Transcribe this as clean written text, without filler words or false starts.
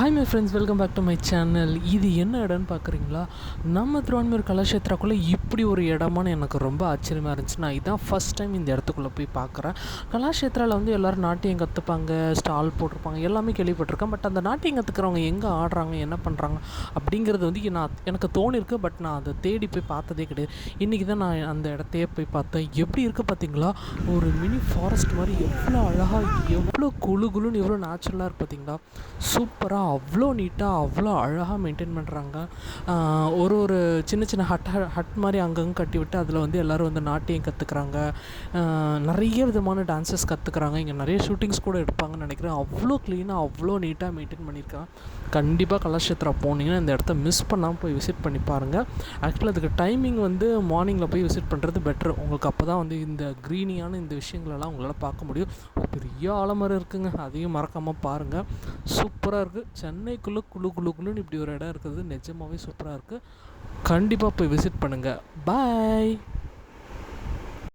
Hi my friends, welcome back to my channel. இது என்ன இடம்னு பார்க்குறீங்களா? நம்ம திருவான்மையூர் கலாஷேத்ராக்குள்ளே இப்படி ஒரு இடமானு எனக்கு ரொம்ப ஆச்சரியமாக இருந்துச்சு. நான் இதான் ஃபஸ்ட் டைம் இந்த இடத்துக்குள்ளே போய் பார்க்குறேன். கலாஷேத்ராவில் வந்து எல்லோரும் நாட்டியம் கற்றுப்பாங்க, ஸ்டால் போட்டிருப்பாங்க, எல்லாமே கேள்விப்பட்டிருக்கேன். பட் அந்த நாட்டியம் கற்றுக்கிறவங்க எங்கே ஆடுறாங்க, என்ன பண்ணுறாங்க அப்படிங்கிறது வந்து எனக்கு தோணிருக்கு. பட் நான் அதை தேடி போய் பார்த்ததே கிடையாது. இன்றைக்கி தான் நான் அந்த இடத்தையே போய் பார்த்தேன். எப்படி இருக்குது பார்த்தீங்களா? ஒரு மினி ஃபாரஸ்ட் மாதிரி எவ்வளோ அழகாக, எவ்வளோ குளுன்னு எவ்வளோ நேச்சுரலாக இருக்குது பார்த்தீங்களா? சூப்பராக, அவ்வளோ நீட்டாக, அவ்வளோ அழகாக மெயின்டைன் பண்ணுறாங்க. ஒரு சின்ன சின்ன ஹட் மாதிரி அங்கங்கே கட்டி விட்டு அதில் வந்து எல்லோரும் வந்து நாட்டியம் கற்றுக்குறாங்க. நிறைய விதமான டான்ஸஸ் கற்றுக்குறாங்க. இங்கே நிறைய ஷூட்டிங்ஸ் கூட எடுப்பாங்கன்னு நினைக்கிறேன். அவ்வளோ க்ளீனாக, அவ்வளோ நீட்டாக மெயின்டைன் பண்ணியிருக்காங்க. கண்டிப்பாக கலாஷேத்ரா போனீங்கன்னா இந்த இடத்த மிஸ் பண்ணாமல் போய் விசிட் பண்ணி பாருங்கள். ஆக்சுவலாக அதுக்கு டைமிங் வந்து மார்னிங்கில் போய் விசிட் பண்ணுறது பெட்ரு. உங்களுக்கு அப்போ தான் வந்து இந்த க்ரீனியான இந்த விஷயங்களெல்லாம் உங்களால் பார்க்க முடியும். பெரிய ஆலமரம் இருக்குங்க, அதையும் மறக்காமல் பாருங்கள். சூப்பராக இருக்குது. சென்னைக்குள்ளே குளுன்னு இப்படி ஒரு இடம் இருக்குது. நிஜமாகவே சூப்பராக இருக்குது. கண்டிப்பாக போய் விசிட் பண்ணுங்கள். பாய்.